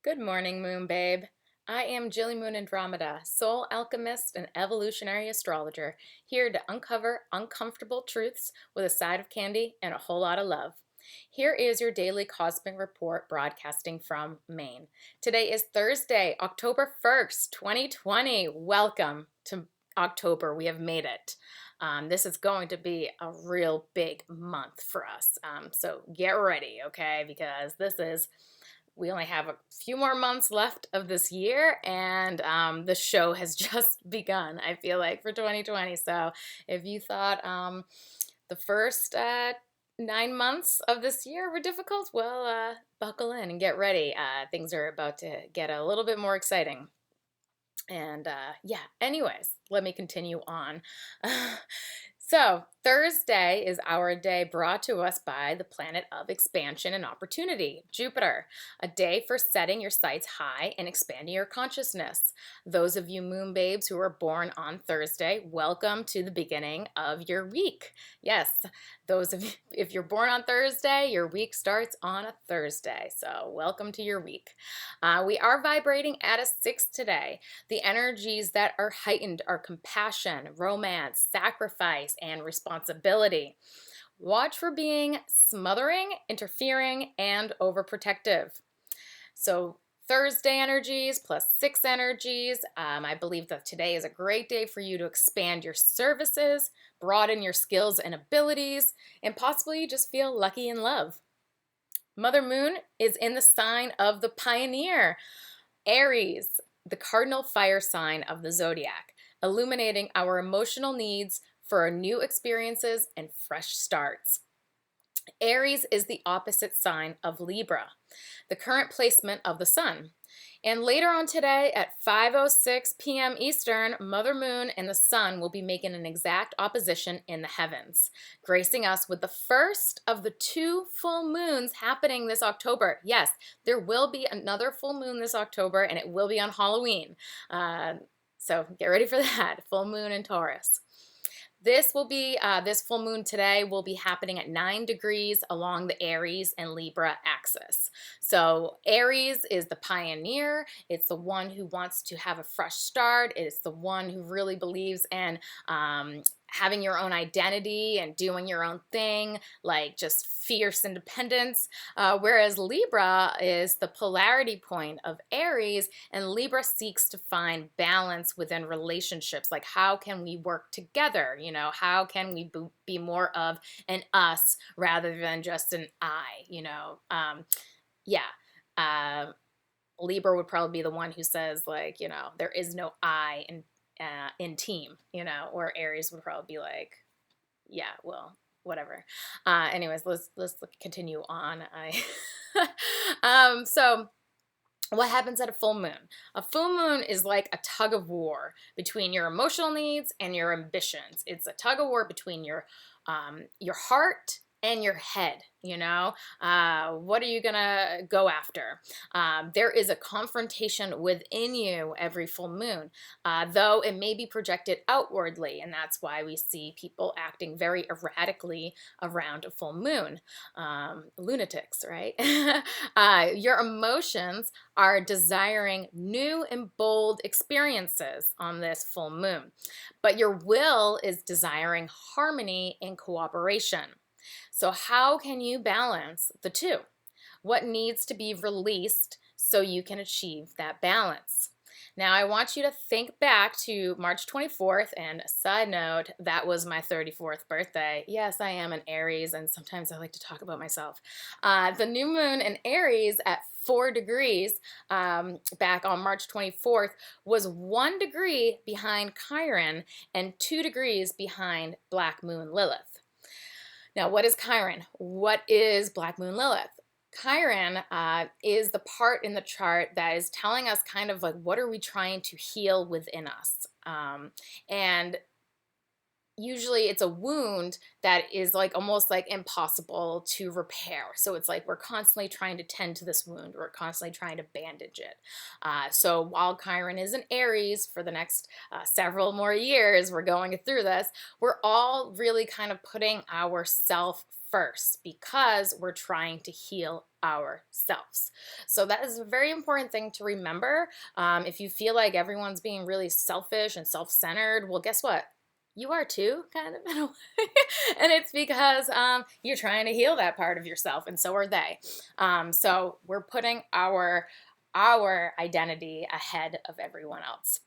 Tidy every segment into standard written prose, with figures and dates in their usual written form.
Good morning, Moon Babe. I am Jilly Moon Andromeda, soul alchemist and evolutionary astrologer, here to uncover uncomfortable truths with a side of candy and a whole lot of love. Here is your daily cosmic report broadcasting from Maine. Today is Thursday, October 1st, 2020. Welcome to October. We have made it. This is going to be a real big month for us. So get ready, okay? Because we only have a few more months left of this year, and the show has just begun, I feel like, for 2020. So if you thought the first 9 months of this year were difficult, well, buckle in and get ready. Things are about to get a little bit more exciting. And yeah, anyways, let me continue on. So, Thursday is our day brought to us by the planet of expansion and opportunity, Jupiter, a day for setting your sights high and expanding your consciousness. Those of you moon babes who were born on Thursday, welcome to the beginning of your week. Yes, those of you, if you're born on Thursday, your week starts on a Thursday. So, welcome to your week. We are vibrating at a 6 today. The energies that are heightened are compassion, romance, sacrifice, and responsibility. Watch for being smothering, interfering, and overprotective. So Thursday energies plus 6 energies. I believe that today is a great day for you to expand your services, broaden your skills and abilities, and possibly just feel lucky in love. Mother Moon is in the sign of the pioneer, Aries, the cardinal fire sign of the zodiac, illuminating our emotional needs for new experiences and fresh starts. Aries is the opposite sign of Libra, the current placement of the sun. And later on today at 5:06 p.m. Eastern, Mother Moon and the Sun will be making an exact opposition in the heavens, gracing us with the first of the 2 full moons happening this October. Yes, there will be another full moon this October, and it will be on Halloween. So get ready for that, full moon in Taurus. This full moon today will be happening at 9 degrees along the Aries and Libra axis. So Aries is the pioneer. It's the one who wants to have a fresh start. It's the one who really believes in having your own identity and doing your own thing, like just fierce independence. Whereas Libra is the polarity point of Aries, and Libra seeks to find balance within relationships. Like, how can we work together? How can we be more of an us rather than just an I? Yeah. Libra would probably be the one who says, like, there is no I in team, or Aries would probably be like, yeah, well, whatever. Anyways, let's continue on. So what happens at a full moon? A full moon is like a tug of war between your emotional needs and your ambitions. It's a tug of war between your heart and your head. What are you gonna go after? There is a confrontation within you every full moon, though it may be projected outwardly, and that's why we see people acting very erratically around a full moon. Lunatics, right? Your emotions are desiring new and bold experiences on this full moon, but your will is desiring harmony and cooperation. So how can you balance the two? What needs to be released so you can achieve that balance? Now, I want you to think back to March 24th, and side note, that was my 34th birthday. Yes, I am an Aries, and sometimes I like to talk about myself. The new moon in Aries at 4 degrees back on March 24th was 1 degree behind Chiron and 2 degrees behind Black Moon Lilith. Now, what is Chiron? What is Black Moon Lilith? Chiron is the part in the chart that is telling us kind of like, what are we trying to heal within us? And usually it's a wound that is like almost like impossible to repair. So it's like we're constantly trying to tend to this wound. We're constantly trying to bandage it. So while Chiron is in Aries for the next several more years, we're going through this, we're all really kind of putting ourself first because we're trying to heal ourselves. So that is a very important thing to remember. If you feel like everyone's being really selfish and self-centered, well, guess what? You are too, kind of, in a way. And it's because you're trying to heal that part of yourself, and so are they. So we're putting our identity ahead of everyone else.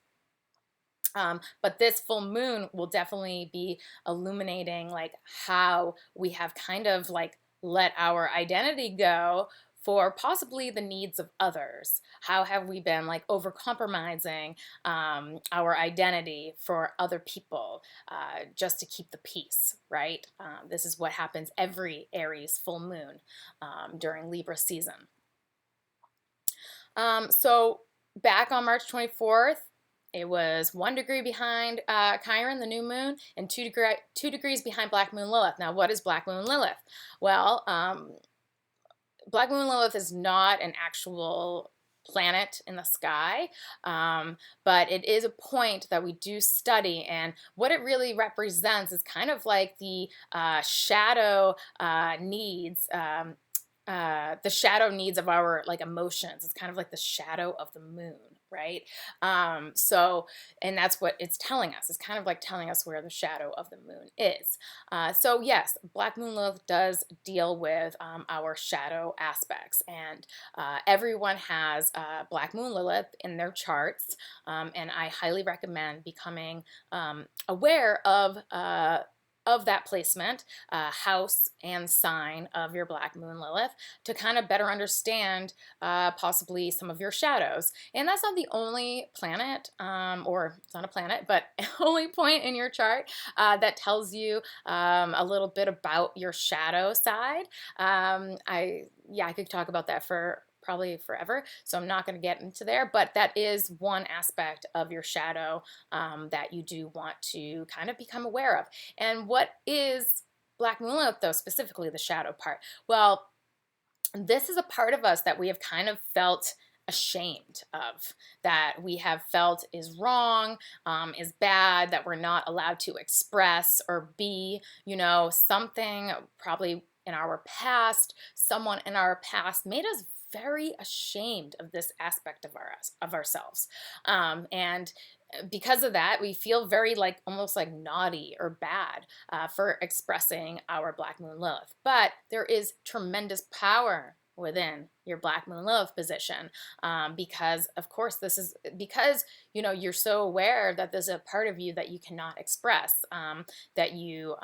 But this full moon will definitely be illuminating like how we have kind of like let our identity go for possibly the needs of others. How have we been like over compromising our identity for other people just to keep the peace, right? This is what happens every Aries full moon during Libra season. So back on March 24th, it was 1 degree behind Chiron, the new moon, and 2 degrees behind Black Moon Lilith. Now, what is Black Moon Lilith? Well, Black Moon Lilith is not an actual planet in the sky, but it is a point that we do study, and what it really represents is kind of like the shadow needs. The shadow needs of our like emotions. It's kind of like the shadow of the moon, right? So, and that's what it's telling us. It's kind of like telling us where the shadow of the moon is. So yes, Black Moon Lilith does deal with our shadow aspects, and everyone has Black Moon Lilith in their charts, and I highly recommend becoming aware of that placement, house and sign of your Black Moon Lilith, to kind of better understand possibly some of your shadows. And that's not the only planet, or it's not a planet, but only point in your chart that tells you a little bit about your shadow side. I could talk about that for probably forever, so I'm not going to get into there, but that is one aspect of your shadow that you do want to kind of become aware of. And what is Black Moon Lilith, though, specifically the shadow part? Well, this is a part of us that we have kind of felt ashamed of, that we have felt is wrong, is bad, that we're not allowed to express or be, something probably in our past, someone in our past made us very ashamed of this aspect of ourselves. And because of that, we feel very like almost like naughty or bad for expressing our Black Moon Lilith. But there is tremendous power within your Black Moon Lilith position, because of course this is because you're so aware that there's a part of you that you cannot express, that you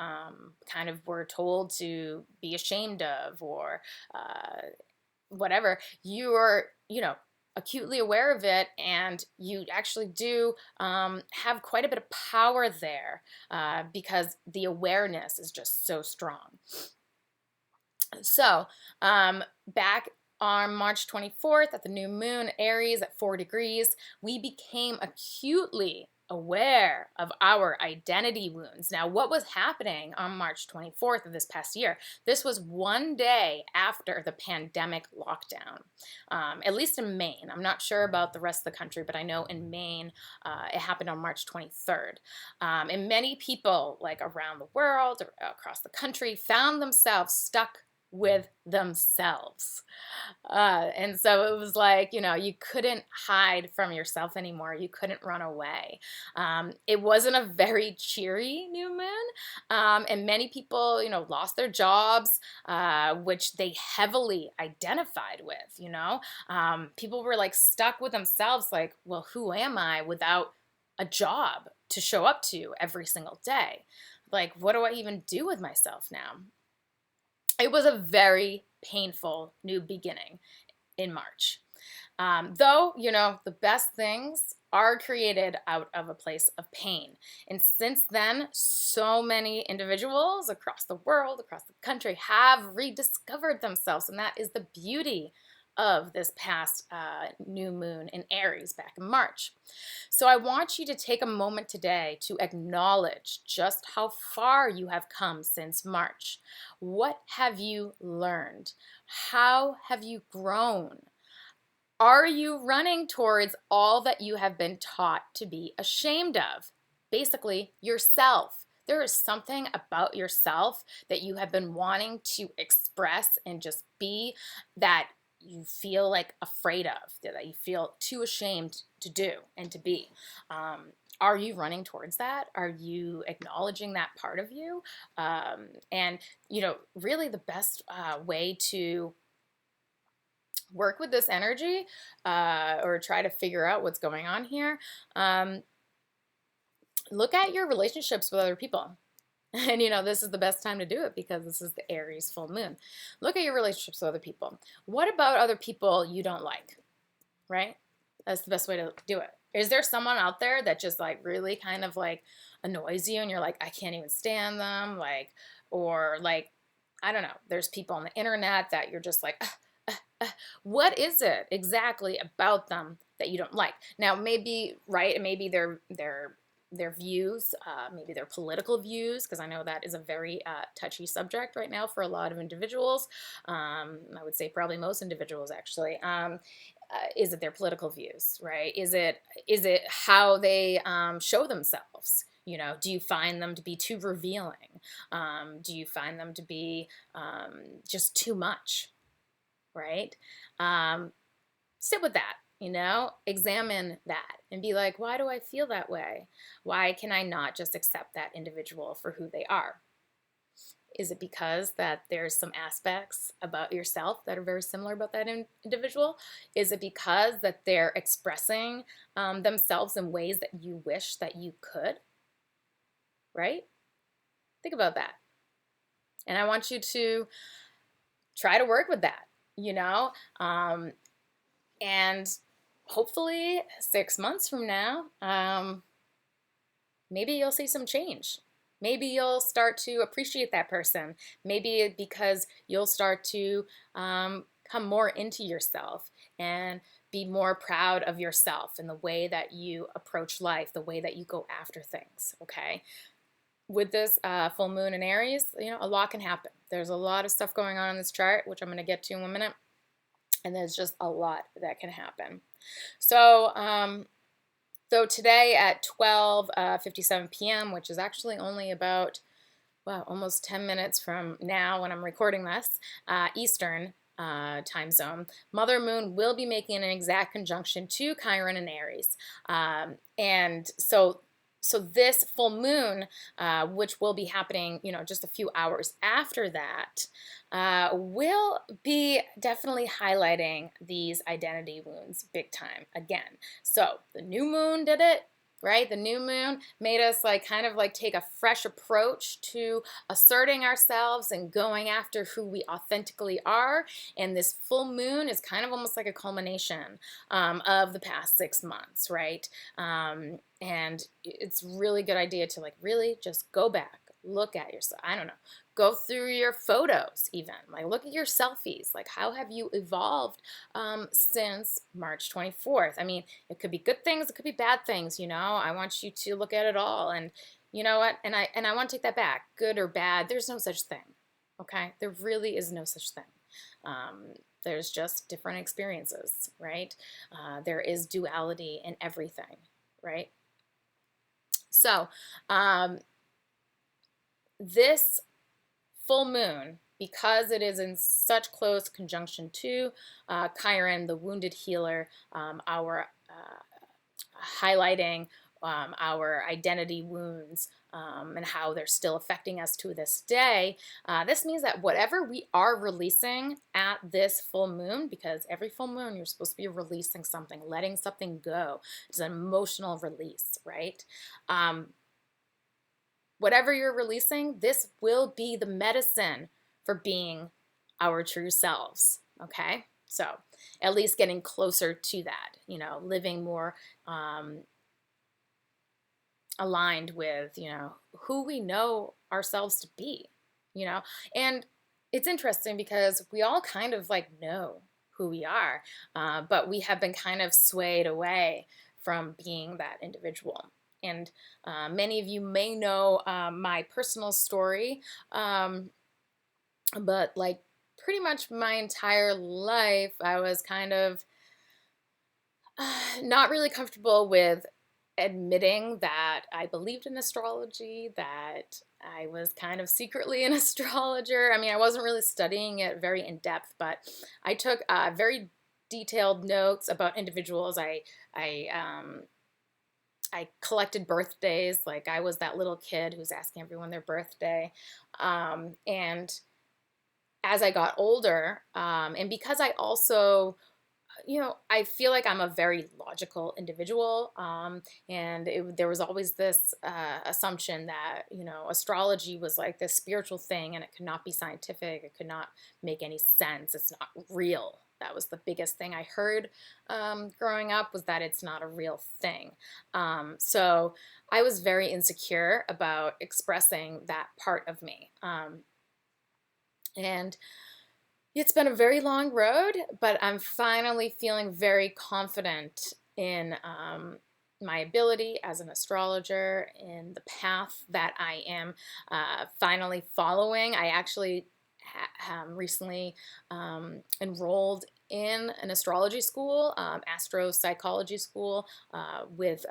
kind of were told to be ashamed of, or whatever. You are acutely aware of it, and you actually do have quite a bit of power there, because the awareness is just so strong. So back on March 24th at the new moon, Aries at 4 degrees, we became acutely aware of our identity wounds. Now, what was happening on March 24th of this past year? This was one day after the pandemic lockdown, at least in Maine. I'm not sure about the rest of the country, but I know in Maine it happened on March 23rd. And many people like around the world or across the country found themselves stuck with themselves. And so it was like, you couldn't hide from yourself anymore. You couldn't run away. It wasn't a very cheery new moon. And many people, lost their jobs, which they heavily identified with, people were like stuck with themselves, like, well, who am I without a job to show up to every single day? Like, what do I even do with myself now? It was a very painful new beginning in March. Though, the best things are created out of a place of pain. And since then, so many individuals across the world, across the country, have rediscovered themselves. And that is the beauty of this past new moon in Aries back in March. So I want you to take a moment today to acknowledge just how far you have come since March. What have you learned? How have you grown? Are you running towards all that you have been taught to be ashamed of? Basically, yourself. there is something about yourself that you have been wanting to express and just be, that you feel like afraid of, that you feel too ashamed to do and to be. Um, are you running towards that? Are you acknowledging that part of you? And, really the best way to work with this energy, or try to figure out what's going on here, um, look at your relationships with other people. And this is the best time to do it because this is the Aries full moon. Look at your relationships with other people. What about other people you don't like, right? That's the best way to do it. Is there someone out there that just like really kind of like annoys you and you're like, I can't even stand them? Like, or like, I don't know, there's people on the internet that you're just like, what is it exactly about them that you don't like? Now, maybe, right, maybe their views, maybe their political views, because I know that is a very touchy subject right now for a lot of individuals. I would say probably most individuals, actually. Is it their political views, right? Is it how they show themselves? Do you find them to be too revealing? Do you find them to be just too much, right? Sit with that, examine that and be like, why do I feel that way? Why can I not just accept that individual for who they are? Is it because that there's some aspects about yourself that are very similar about that individual? Is it because that they're expressing themselves in ways that you wish that you could, right? Think about that. And I want you to try to work with that, and hopefully 6 months from now, maybe you'll see some change. Maybe you'll start to appreciate that person. Maybe because you'll start to come more into yourself and be more proud of yourself and the way that you approach life, the way that you go after things, okay? With this full moon in Aries, a lot can happen. There's a lot of stuff going on in this chart, which I'm going to get to in 1 minute. And there's just a lot that can happen. So, today at 12:57 p.m., which is actually only about, almost 10 minutes from now when I'm recording this, Eastern time zone, Mother Moon will be making an exact conjunction to Chiron and Aries. And so this full moon, which will be happening, just a few hours after that, will be definitely highlighting these identity wounds big time again. So the new moon did it, right? The new moon made us kind of take a fresh approach to asserting ourselves and going after who we authentically are. And this full moon is kind of almost like a culmination of the past 6 months, right? And it's really good idea to really just go back, look at yourself. I don't know. Go through your photos even. Look at your selfies. How have you evolved since March 24th? I mean, it could be good things, it could be bad things, I want you to look at it all. And you know what? And I want to take that back. Good or bad, there's no such thing. Okay? There really is no such thing. There's just different experiences, right? There is duality in everything, right? So, this full moon, because it is in such close conjunction to Chiron, the wounded healer, our highlighting our identity wounds, and how they're still affecting us to this day. This means that whatever we are releasing at this full moon, because every full moon you're supposed to be releasing something, letting something go. It's an emotional release, right? Whatever you're releasing, this will be the medicine for being our true selves, okay? So at least getting closer to that, living more aligned with, who we know ourselves to be, And it's interesting because we all kind of know who we are, but we have been kind of swayed away from being that individual. And many of you may know my personal story, but pretty much my entire life, I was kind of not really comfortable with admitting that I believed in astrology, that I was kind of secretly an astrologer. I mean, I wasn't really studying it very in depth, but I took very detailed notes about individuals. I collected birthdays. Like I was that little kid who's asking everyone their birthday. And as I got older, and because I also, I feel like I'm a very logical individual. And there was always this assumption that, astrology was like this spiritual thing and it could not be scientific. It could not make any sense. It's not real. That was the biggest thing I heard growing up, was that it's not a real thing. So I was very insecure about expressing that part of me. And it's been a very long road, but I'm finally feeling very confident in my ability as an astrologer, in the path that I am finally following. I actually recently enrolled in an astrology school, astropsychology school, with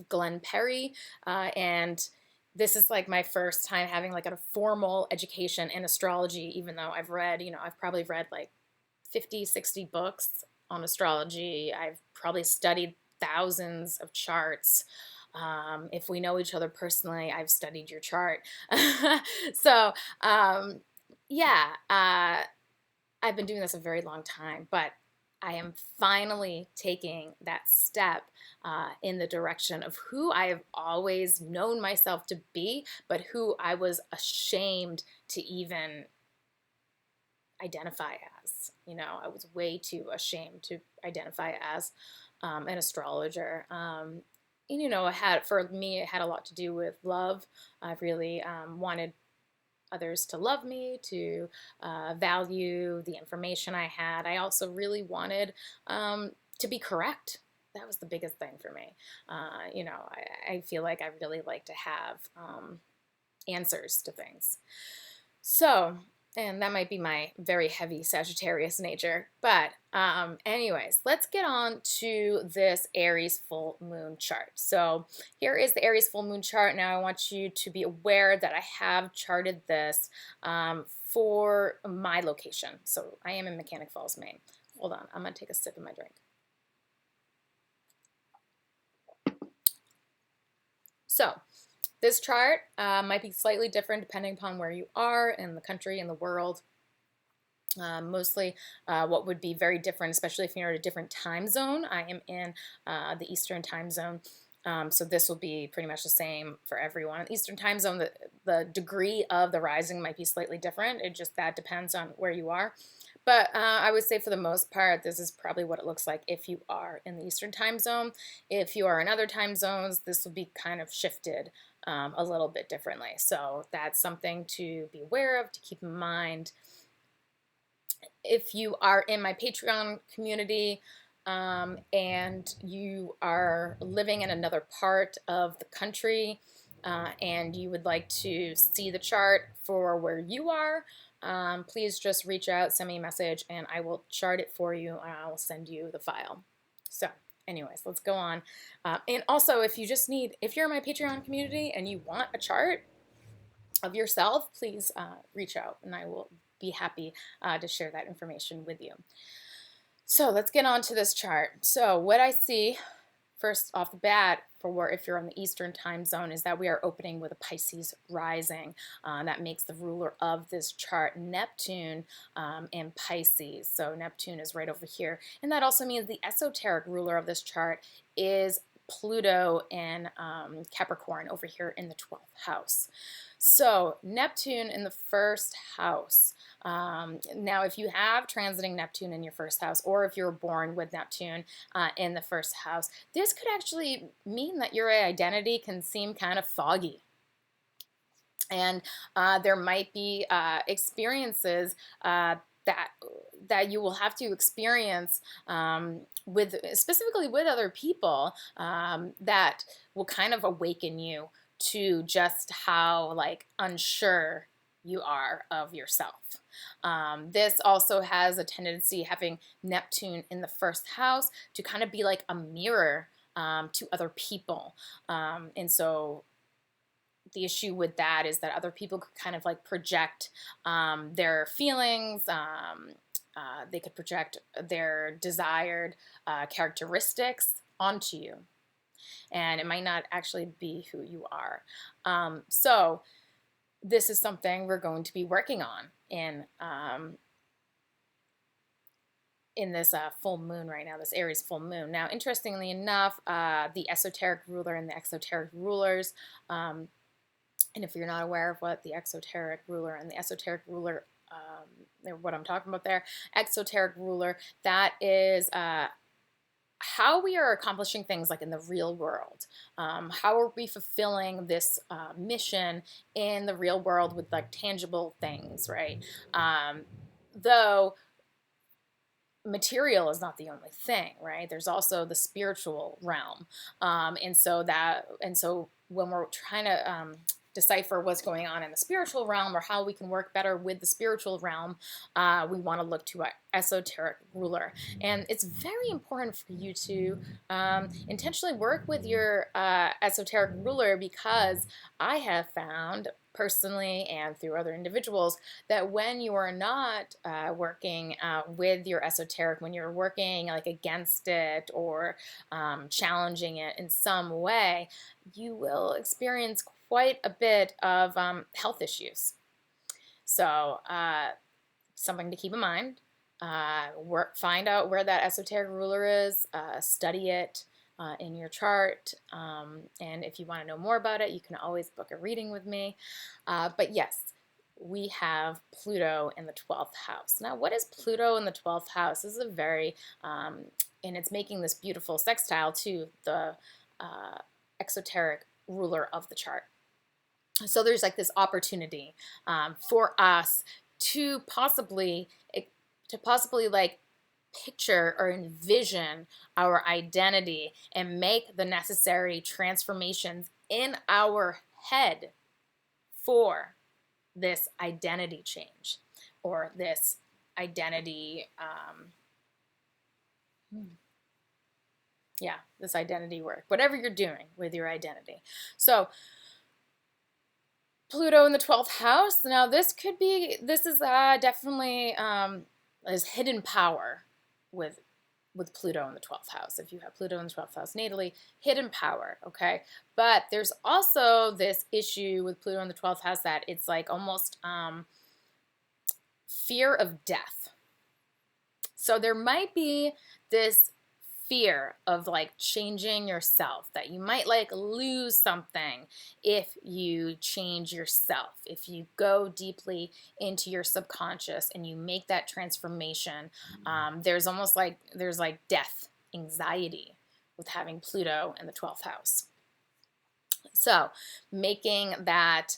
Glenn Perry, and this is like my first time having like a formal education in astrology, even though I've probably read like 50, 60 books on astrology. I've probably studied thousands of charts. If we know each other personally, I've studied your chart. So, yeah, I've been doing this a very long time, but I am finally taking that step in the direction of who I have always known myself to be, but who I was ashamed to even identify as. I was way too ashamed to identify as an astrologer. For me, it had a lot to do with love. I really wanted others to love me, to value the information I had. I also really wanted to be correct. That was the biggest thing for me. I feel like I really like to have answers to things. So, and that might be my very heavy Sagittarius nature. But anyways, let's get on to this Aries full moon chart. So here is the Aries full moon chart. Now I want you to be aware that I have charted this for my location. So I am in Mechanic Falls, Maine. Hold on, I'm going to take a sip of my drink. So this chart might be slightly different depending upon where you are in the country, in the world. Mostly what would be very different, especially if you're in a different time zone. I am in the Eastern time zone. So this will be pretty much the same for everyone. In the Eastern time zone, the degree of the rising might be slightly different. That depends on where you are. But I would say for the most part, this is probably what it looks like if you are in the Eastern time zone. If you are in other time zones, this will be kind of shifted a little bit differently. So that's something to be aware of, to keep in mind. If you are in my Patreon community and you are living in another part of the country and you would like to see the chart for where you are, please just reach out, send me a message, and I will chart it for you, and I will send you the file. So anyways, let's go on. And also, if you're in my Patreon community and you want a chart of yourself, please reach out, and I will be happy to share that information with you. So let's get on to this chart. So what I see first off the bat if you're on the Eastern time zone is that we are opening with a Pisces rising. That makes the ruler of this chart Neptune in Pisces. So Neptune is right over here. And that also means the esoteric ruler of this chart is Pluto in Capricorn over here in the 12th house. So Neptune in the first house. Now, if you have transiting Neptune in your first house, or if you're born with Neptune in the first house, this could actually mean that your identity can seem kind of foggy. And there might be experiences that you will have to experience specifically with other people that will kind of awaken you to just how unsure you are of yourself. This also has a tendency, having Neptune in the first house, to kind of be like a mirror to other people. And so the issue with that is that other people could kind of like project their feelings. They could project their desired characteristics onto you, and it might not actually be who you are. So this is something we're going to be working on in this full moon right now, this Aries full moon. Now, interestingly enough, the esoteric ruler and the exoteric rulers, and if you're not aware of what the exoteric ruler and the esoteric ruler, what I'm talking about there, exoteric ruler, that is how we are accomplishing things like in the real world. How are we fulfilling this mission in the real world with like tangible things, right? Though material is not the only thing, right? There's also the spiritual realm, and so when we're trying to decipher what's going on in the spiritual realm or how we can work better with the spiritual realm, we want to look to an esoteric ruler. And it's very important for you to intentionally work with your esoteric ruler, because I have found personally and through other individuals that when you are not working with your esoteric, when you're working like against it or challenging it in some way, you will experience quite a bit of health issues. So something to keep in mind. Find out where that esoteric ruler is, study it in your chart, and if you want to know more about it, you can always book a reading with me. But yes, we have Pluto in the 12th house. Now, what is Pluto in the 12th house? This is a very, and it's making this beautiful sextile to the exoteric ruler of the chart. So there's like this opportunity for us to possibly like picture or envision our identity and make the necessary transformations in our head for this identity change or this identity this identity work, whatever you're doing with your identity. So Pluto in the 12th house. Now this is definitely is hidden power with Pluto in the 12th house. If you have Pluto in the 12th house natally, hidden power, okay? But there's also this issue with Pluto in the 12th house that it's like almost fear of death. So there might be this fear of like changing yourself, that you might like lose something if you change yourself, if you go deeply into your subconscious and you make that transformation. There's death anxiety with having Pluto in the 12th house. So making that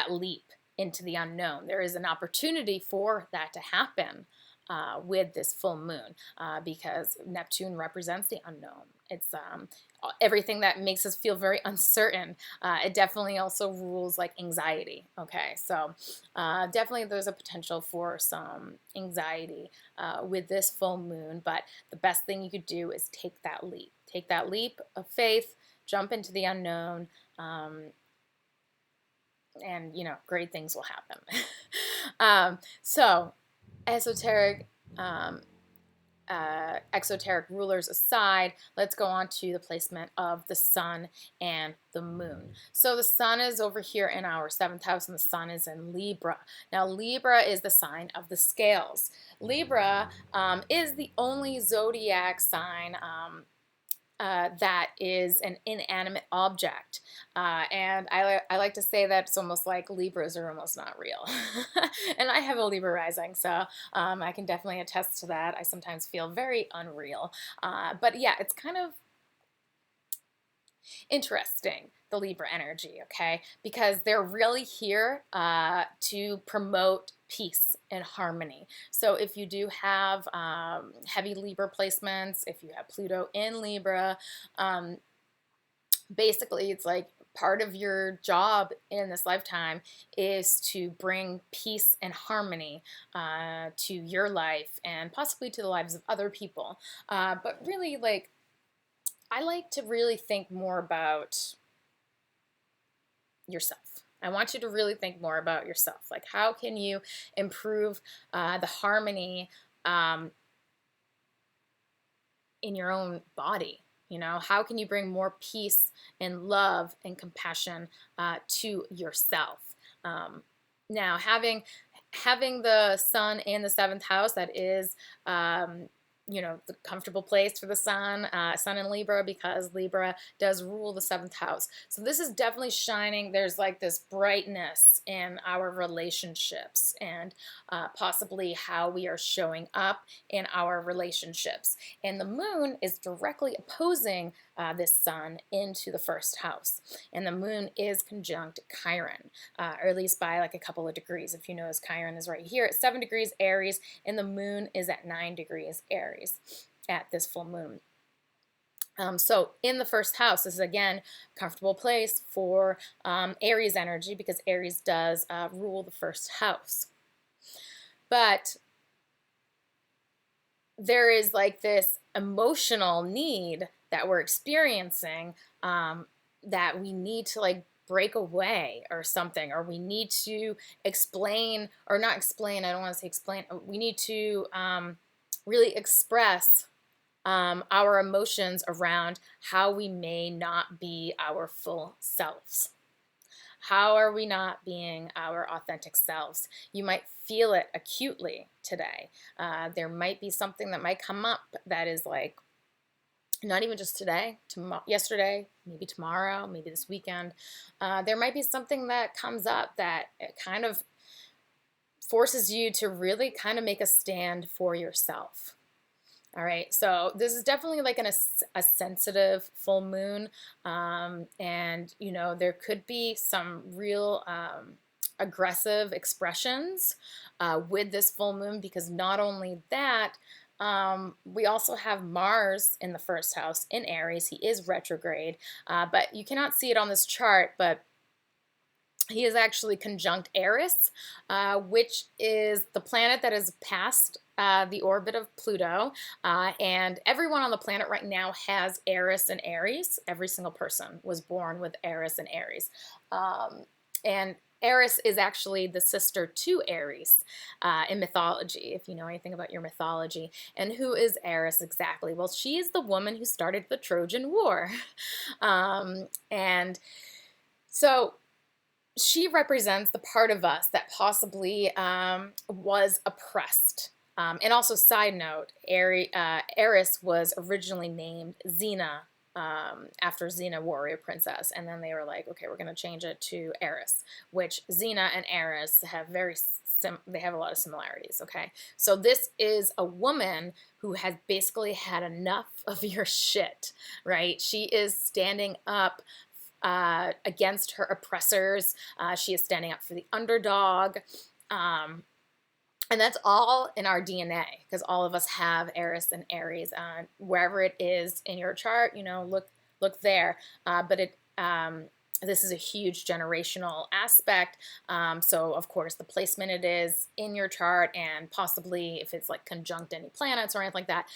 leap into the unknown, there is an opportunity for that to happen with this full moon, because Neptune represents the unknown. It's everything that makes us feel very uncertain. It definitely also rules like anxiety. Okay, so definitely there's a potential for some anxiety with this full moon, but the best thing you could do is take that leap. Take that leap of faith, jump into the unknown, and great things will happen. So esoteric, exoteric rulers aside, let's go on to the placement of the sun and the moon. So the sun is over here in our 7th house and the sun is in Libra. Now Libra is the sign of the scales. Libra is the only zodiac sign that is an inanimate object. And I like to say that it's almost like Libras are almost not real. And I have a Libra rising, so I can definitely attest to that. I sometimes feel very unreal. But yeah, it's kind of interesting, the Libra energy, okay? Because they're really here to promote peace and harmony. So if you do have heavy Libra placements, if you have Pluto in Libra, basically it's like part of your job in this lifetime is to bring peace and harmony to your life and possibly to the lives of other people. But really, like, I like to really think more about yourself. I want you to really think more about yourself. Like, how can you improve the harmony um, in your own body? You know, how can you bring more peace and love and compassion to yourself? Um, Now, having the sun in the seventh house, that is the comfortable place for the sun in Libra, because Libra does rule the seventh house. So this is definitely shining. There's like this brightness in our relationships, and possibly how we are showing up in our relationships. And the moon is directly opposing this sun into the first house. And the moon is conjunct Chiron, or at least by like a couple of degrees. If you notice, Chiron is right here at 7 degrees Aries, and the moon is at 9 degrees Aries at this full moon. So in the first house, this is again a comfortable place for Aries energy, because Aries does rule the first house. But there is like this emotional need that we're experiencing, that we need to like break away or something, or we need to explain, or not explain, I don't want to say explain, we need to really express our emotions around how we may not be our full selves. How are we not being our authentic selves? You might feel it acutely today. There might be something that might come up that is like, not even just today, yesterday, maybe tomorrow, maybe this weekend. There might be something that comes up that it kind of forces you to really kind of make a stand for yourself. All right, so this is definitely like a sensitive full moon, and there could be some real aggressive expressions with this full moon, because not only that, we also have Mars in the first house in Aries. He is retrograde, but you cannot see it on this chart, but he is actually conjunct Eris, which is the planet that is past the orbit of Pluto. And everyone on the planet right now has Eris and Aries. Every single person was born with Eris and Aries. And Eris is actually the sister to Aries in mythology, if you know anything about your mythology. And who is Eris exactly? Well, she is the woman who started the Trojan War. And so she represents the part of us that possibly was oppressed. And also, side note, Eris was originally named Xena, after Xena, warrior princess, and then they were like, okay, we're going to change it to Eris, which Xena and Eris have they have a lot of similarities. Okay, so this is a woman who has basically had enough of your shit, right? She is standing up against her oppressors. She is standing up for the underdog. And that's all in our DNA, because all of us have Eris and Aries. Wherever it is in your chart, look there. But this is a huge generational aspect. So of course, the placement it is in your chart, and possibly if it's like conjunct any planets or anything like that,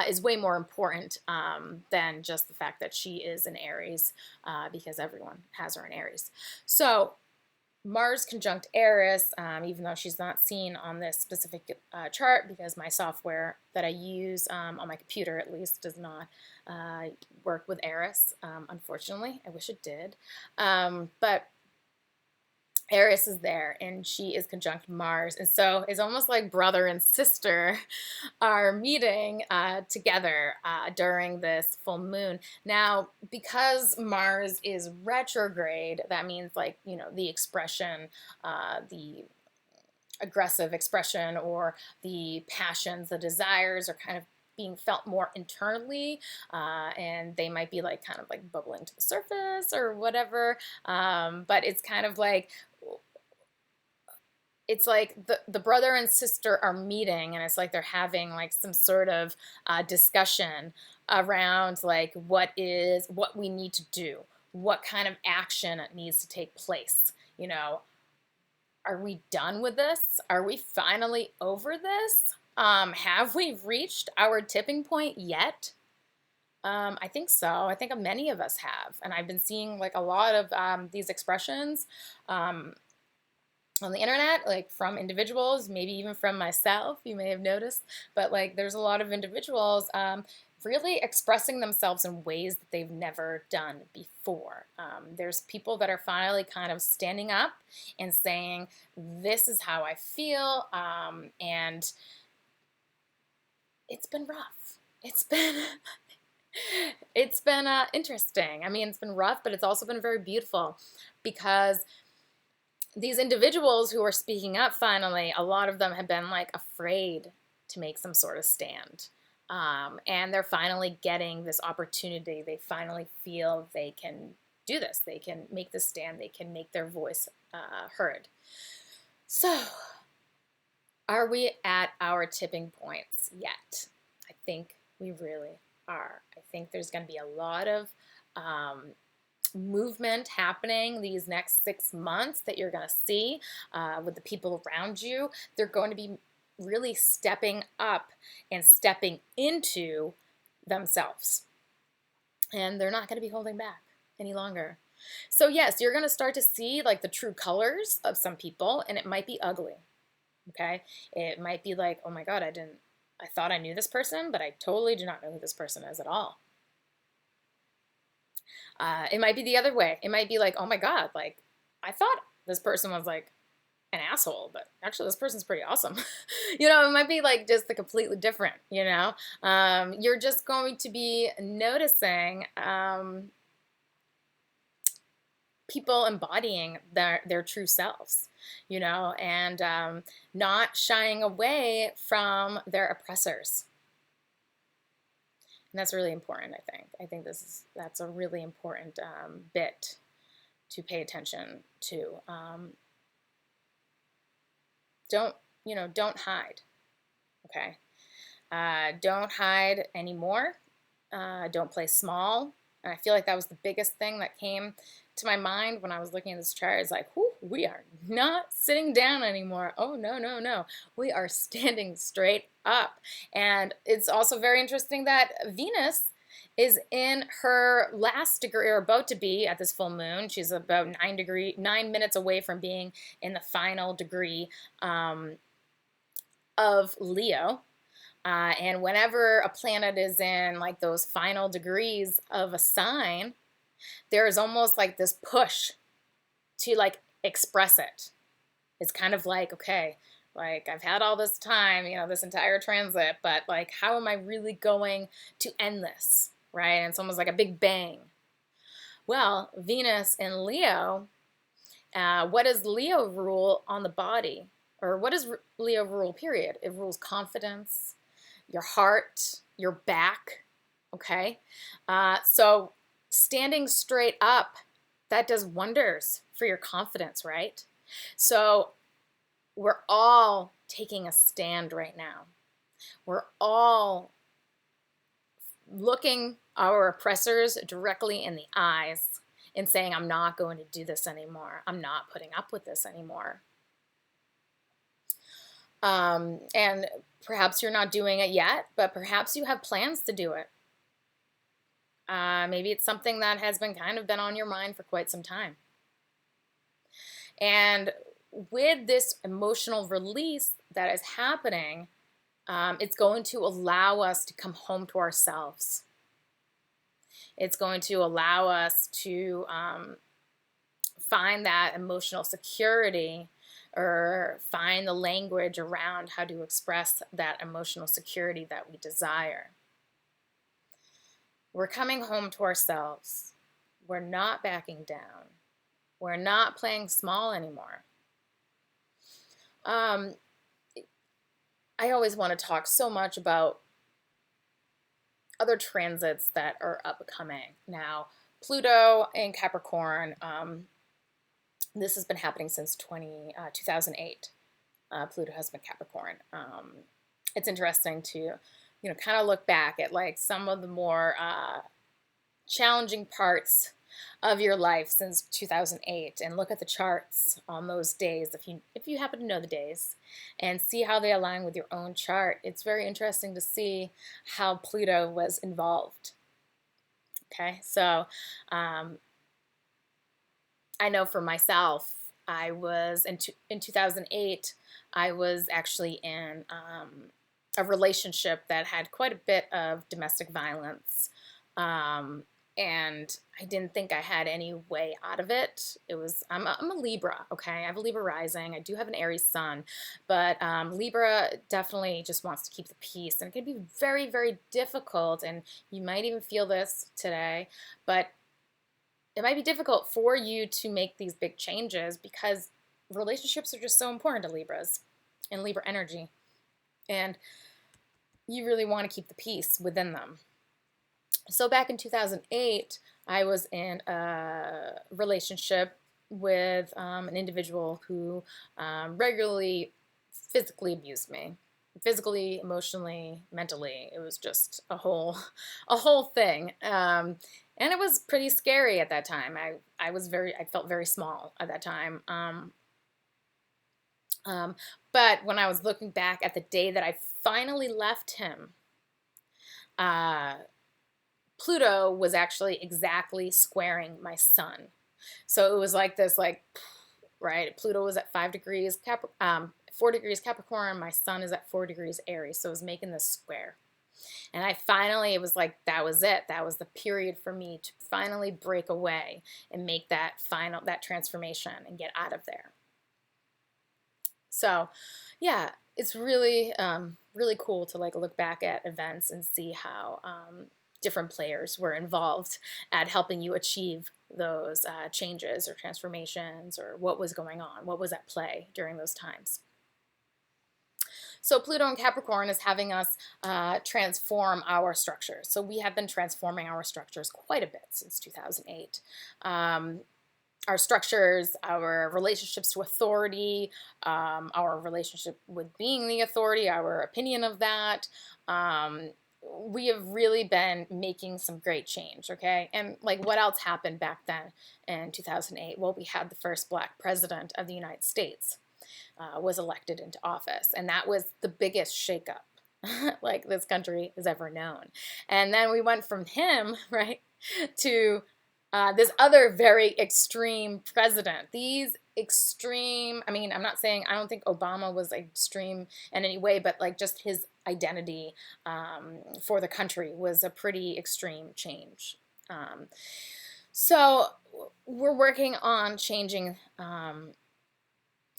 is way more important than just the fact that she is an Aries, because everyone has her in Aries. So Mars conjunct Eris, even though she's not seen on this specific chart, because my software that I use on my computer at least does not work with Eris, unfortunately. I wish it did. But Eris is there, and she is conjunct Mars. And so it's almost like brother and sister are meeting together during this full moon. Now, because Mars is retrograde, that means like, the expression, the aggressive expression, or the passions, the desires are kind of being felt more internally, and they might be like kind of like bubbling to the surface or whatever. But it's kind of like, it's like the brother and sister are meeting, and it's like they're having like some sort of discussion around like what we need to do, what kind of action needs to take place. Are we done with this? Are we finally over this? Have we reached our tipping point yet? I think so. I think many of us have. And I've been seeing like a lot of these expressions um, on the internet, like from individuals, maybe even from myself, you may have noticed. But like there's a lot of individuals really expressing themselves in ways that they've never done before. There's people that are finally kind of standing up and saying, this is how I feel. And it's been rough. It's been it's been interesting. I mean, it's been rough, but it's also been very beautiful because these individuals who are speaking up finally, a lot of them have been like afraid to make some sort of stand. And they're finally getting this opportunity. They finally feel they can do this. They can make this stand. They can make their voice heard. So, are we at our tipping points yet? I think we really are. I think there's going to be a lot of movement happening these next 6 months that you're going to see with the people around you. They're going to be really stepping up and stepping into themselves. And they're not going to be holding back any longer. So yes, you're going to start to see like the true colors of some people, and it might be ugly. Okay? It might be like, oh my God, I thought I knew this person, but I totally do not know who this person is at all. It might be the other way. It might be like, oh my God, like I thought this person was like an asshole, but actually this person's pretty awesome. It might be like just the completely different, you're just going to be noticing people embodying their true selves, and not shying away from their oppressors. And that's really important, I think. I think that's a really important bit to pay attention to. Don't hide, okay? Don't hide anymore. Don't play small. And I feel like that was the biggest thing that came to my mind when I was looking at this chart. It's like, whew, we are not sitting down anymore. Oh, no, no, no. We are standing straight up. And it's also very interesting that Venus is in her last degree, or about to be at this full moon. She's about 9 minutes away from being in the final degree of Leo. And whenever a planet is in like those final degrees of a sign, there is almost like this push to like express it. It's kind of like, okay, like I've had all this time, this entire transit, but like, how am I really going to end this, right? And it's almost like a big bang. Well, Venus in Leo, what does Leo rule on the body? Or what does Leo rule, period? It rules confidence, your heart, your back, okay? So standing straight up, that does wonders for your confidence, right? So we're all taking a stand right now. We're all looking our oppressors directly in the eyes and saying, I'm not going to do this anymore. I'm not putting up with this anymore. And perhaps you're not doing it yet, but perhaps you have plans to do it. Maybe it's something that has been on your mind for quite some time. And with this emotional release that is happening, it's going to allow us to come home to ourselves. It's going to allow us to find that emotional security, or find the language around how to express that emotional security that we desire. We're coming home to ourselves. We're not backing down. We're not playing small anymore. I always want to talk so much about other transits that are upcoming. Now, Pluto in Capricorn, this has been happening since 2008. Pluto has been Capricorn. It's interesting to, kind of look back at like some of the more challenging parts of your life since 2008, and look at the charts on those days if you happen to know the days, and see how they align with your own chart. It's very interesting to see how Pluto was involved Okay, so um, I know for myself, I was in 2008, I was actually in a relationship that had quite a bit of domestic violence. Um, and I didn't think I had any way out of it. I'm a Libra, okay? I have a Libra rising. I do have an Aries sun, but Libra definitely just wants to keep the peace. And it can be very, very difficult. And you might even feel this today, but it might be difficult for you to make these big changes because relationships are just so important to Libras and Libra energy. And you really want to keep the peace within them. So back in 2008, I was in a relationship with an individual who regularly physically abused me, physically, emotionally, mentally. It was just a whole thing. And it was pretty scary at that time. I felt very small at that time. Um, but when I was looking back at the day that I finally left him, uh, Pluto was actually exactly squaring my sun. So it was like this, like, right? Pluto was at 5 degrees, 4 degrees Capricorn. My sun is at 4 degrees Aries. So it was making this square. And I finally, it was like, that was it. That was the period for me to finally break away and make that transformation and get out of there. So, yeah, it's really, really cool to like look back at events and see how different players were involved at helping you achieve those changes or transformations, or what was going on, what was at play during those times. So Pluto in Capricorn is having us transform our structures. So we have been transforming our structures quite a bit since 2008. Our structures, our relationships to authority, our relationship with being the authority, our opinion of that. We have really been making some great change, okay? And like, what else happened back then in 2008? Well, we had the first Black president of the United States was elected into office, and that was the biggest shakeup like this country has ever known. And then we went from him, right, to this other very extreme president. These extreme, I mean, I'm not saying, I don't think Obama was extreme in any way, but like just his identity for the country was a pretty extreme change. So we're working on changing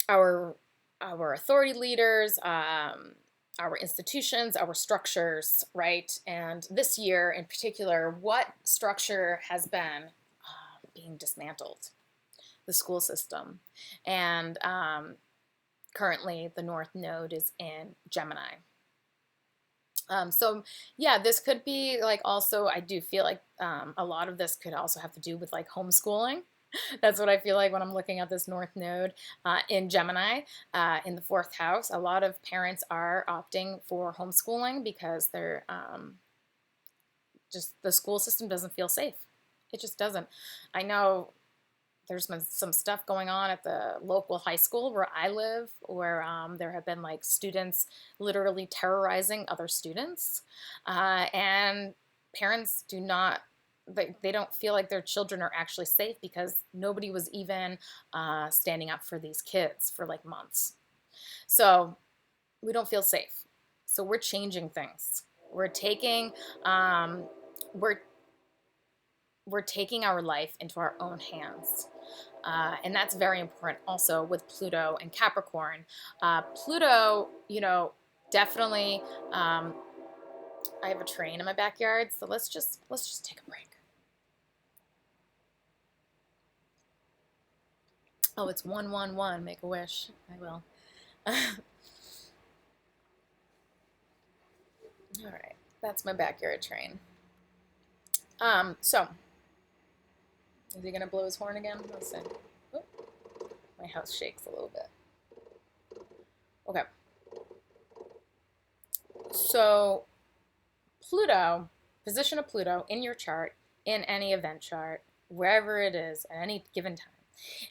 our authority leaders, our institutions, our structures, right? And this year in particular, what structure has been being dismantled? The school system. And currently the North Node is in Gemini. So yeah, this could be like, also, I do feel like a lot of this could also have to do with like homeschooling. That's what I feel like when I'm looking at this North Node in Gemini in the 4th house. A lot of parents are opting for homeschooling because they're just, the school system doesn't feel safe. It just doesn't. I know there's been some stuff going on at the local high school where I live, where there have been like students literally terrorizing other students, and parents do not, they don't feel like their children are actually safe because nobody was even standing up for these kids for like months. So we don't feel safe. So we're changing things. We're taking we're we're taking our life into our own hands. And that's very important also with Pluto and Capricorn. Pluto, you know, definitely, I have a train in my backyard, so let's just take a break. Oh, it's 111, make a wish. I will. All right, that's my backyard train. So is he gonna blow his horn again? Let's see. Oh, my house shakes a little bit. Okay. So Pluto, position of Pluto in your chart, in any event chart, wherever it is at any given time,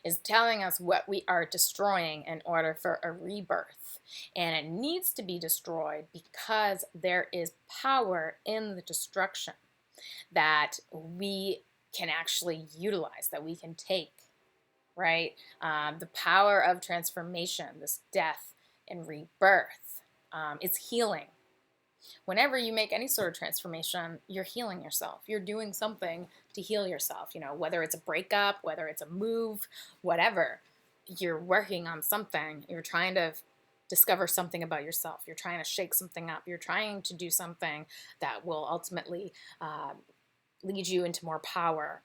is telling us what we are destroying in order for a rebirth. And it needs to be destroyed because there is power in the destruction. that we can actually utilize, that we can take, right? The power of transformation, this death and rebirth, it's healing. Whenever you make any sort of transformation, you're healing yourself. You're doing something to heal yourself, whether it's a breakup, whether it's a move, whatever. You're working on something. You're trying to discover something about yourself. You're trying to shake something up. You're trying to do something that will ultimately lead you into more power,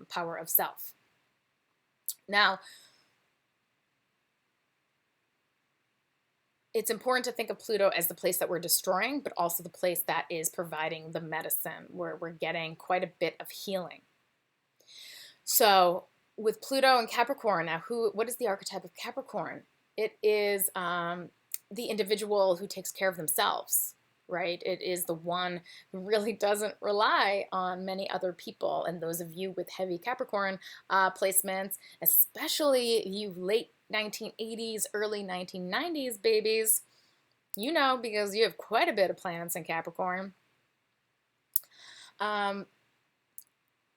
power of self. Now, it's important to think of Pluto as the place that we're destroying, but also the place that is providing the medicine, where we're getting quite a bit of healing. So with Pluto and Capricorn, now what is the archetype of Capricorn? It is the individual who takes care of themselves, right? It is the one who really doesn't rely on many other people. And those of you with heavy Capricorn placements, especially you late 1980s, early 1990s babies, because you have quite a bit of planets in Capricorn.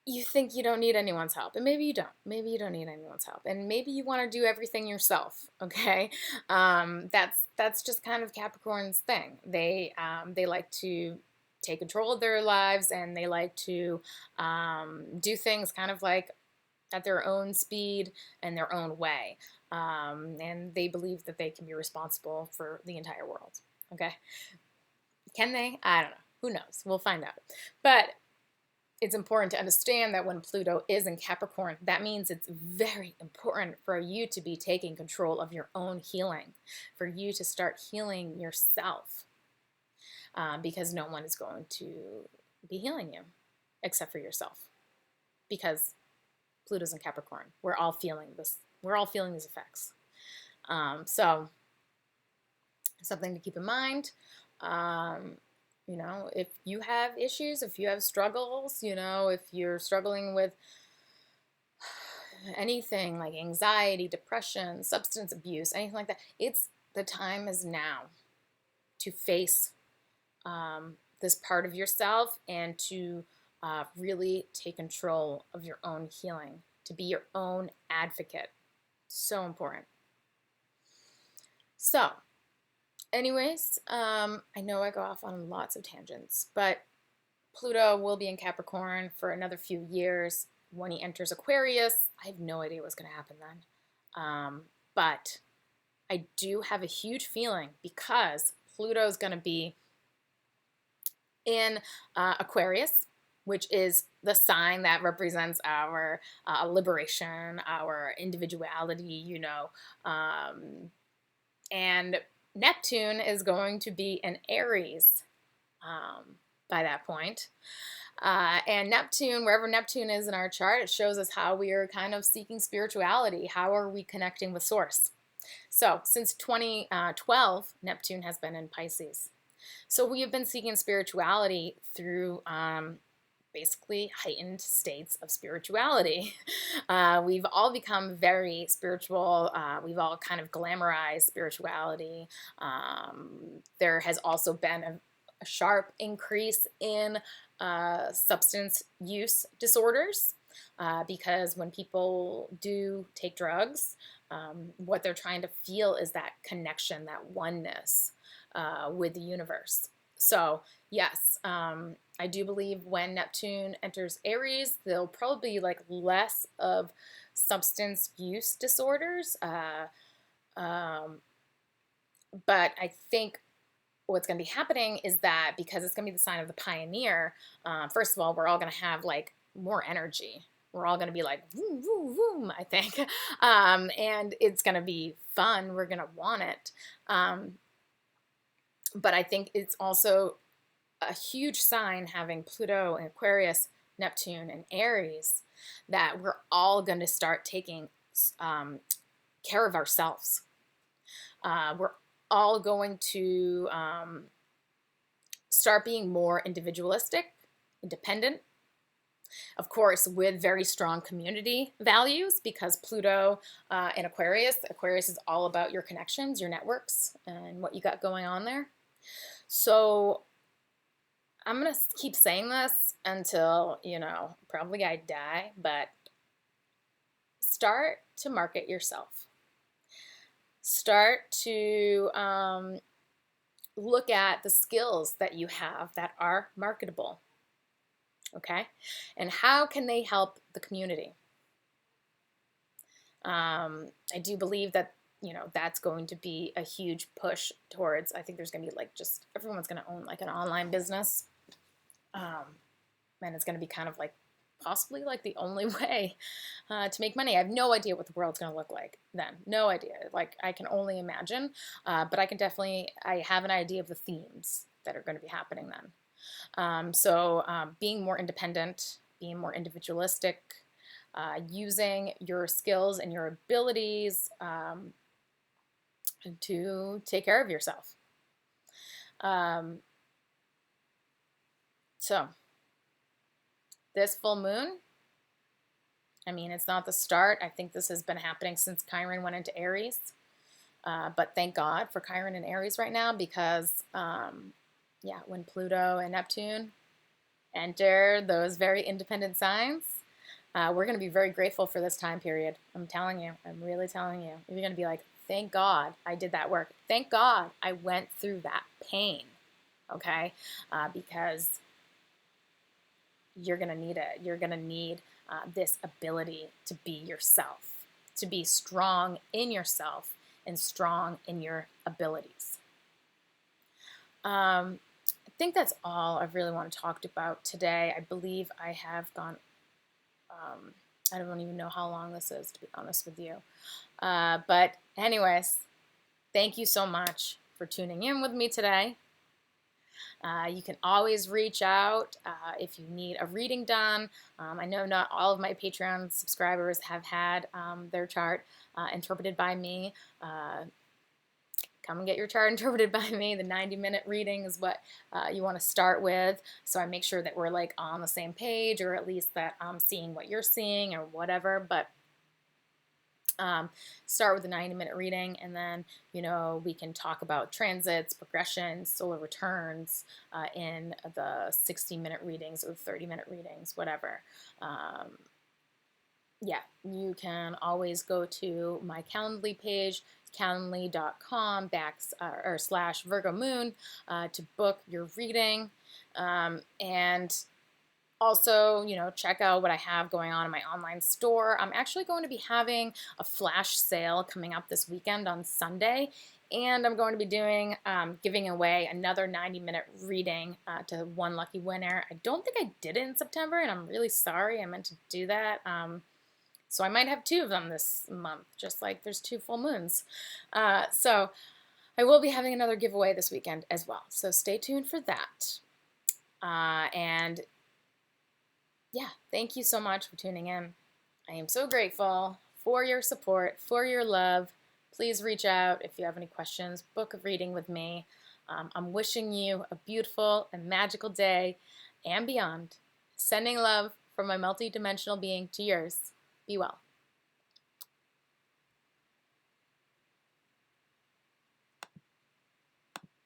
You think you don't need anyone's help, and maybe you don't. Maybe you don't need anyone's help, and maybe you want to do everything yourself. Okay, that's just kind of Capricorn's thing. They like to take control of their lives, and they like to do things kind of like at their own speed and their own way, and they believe that they can be responsible for the entire world. Okay, can they? I don't know. Who knows? We'll find out. But it's important to understand that when Pluto is in Capricorn, that means it's very important for you to be taking control of your own healing, for you to start healing yourself, because no one is going to be healing you except for yourself, because Pluto's in Capricorn. We're all feeling this. We're all feeling these effects. So something to keep in mind. If you have issues, if you have struggles, if you're struggling with anything like anxiety, depression, substance abuse, anything like that, the time is now to face this part of yourself and to really take control of your own healing, to be your own advocate. So important. So, anyways, I know I go off on lots of tangents, but Pluto will be in Capricorn for another few years. When he enters Aquarius, I have no idea what's going to happen then. But I do have a huge feeling, because Pluto is going to be in Aquarius, which is the sign that represents our liberation, our individuality, and Neptune is going to be in Aries by that point. And Neptune, wherever Neptune is in our chart, it shows us how we are kind of seeking spirituality. How are we connecting with Source? So since 2012, Neptune has been in Pisces. So we have been seeking spirituality through basically heightened states of spirituality. We've all become very spiritual. We've all kind of glamorized spirituality. There has also been a sharp increase in substance use disorders, because when people do take drugs, what they're trying to feel is that connection, that oneness with the universe. So yes, I do believe when Neptune enters Aries, there'll probably be less of substance use disorders. But I think what's going to be happening is that, because it's going to be the sign of the pioneer, first of all, we're all going to have more energy. We're all going to be vroom, vroom, vroom, I think. And it's going to be fun. We're going to want it. But I think it's also a huge sign, having Pluto in Aquarius, Neptune in Aries, that we're all going to start taking care of ourselves. We're all going to start being more individualistic, independent, of course, with very strong community values, because Pluto in Aquarius is all about your connections, your networks, and what you got going on there. So I'm going to keep saying this until, probably I die, but start to market yourself. Start to look at the skills that you have that are marketable. Okay? And how can they help the community? I do believe that, that's going to be a huge push towards, I think there's going to be like just everyone's going to own like an online business. And it's going to be kind of like possibly like the only way to make money. I have no idea what the world's going to look like then. No idea. Like I can only imagine, but I have an idea of the themes that are going to be happening then. So being more independent, being more individualistic, using your skills and your abilities to take care of yourself. So this full moon, I mean, it's not the start. I think this has been happening since Chiron went into Aries. But thank God for Chiron and Aries right now because, when Pluto and Neptune enter those very independent signs, we're going to be very grateful for this time period. I'm telling you. I'm really telling you. You're going to be like, thank God I did that work. Thank God I went through that pain, okay? Because you're going to need it. You're going to need this ability to be yourself, to be strong in yourself and strong in your abilities. I think that's all I really want to talk about today. I believe I have gone, I don't even know how long this is, to be honest with you. But anyways, thank you so much for tuning in with me today. You can always reach out if you need a reading done. I know not all of my Patreon subscribers have had their chart interpreted by me. Come and get your chart interpreted by me. The 90-minute reading is what you want to start with. So I make sure that we're like on the same page, or at least that I'm seeing what you're seeing or whatever. But start with the 90-minute reading, and then, we can talk about transits, progressions, solar returns in the 60-minute readings or 30-minute readings, whatever. You can always go to my Calendly page, calendly.com/ Virgo Moon to book your reading. And also, check out what I have going on in my online store. I'm actually going to be having a flash sale coming up this weekend on Sunday. And I'm going to be giving away another 90-minute reading to one lucky winner. I don't think I did it in September, and I'm really sorry. I meant to do that. So I might have 2 of them this month, just like there's 2 full moons. So I will be having another giveaway this weekend as well. So stay tuned for that. Thank you so much for tuning in. I am so grateful for your support, for your love. Please reach out if you have any questions. Book a reading with me. I'm wishing you a beautiful and magical day and beyond. Sending love from my multidimensional being to yours. Be well.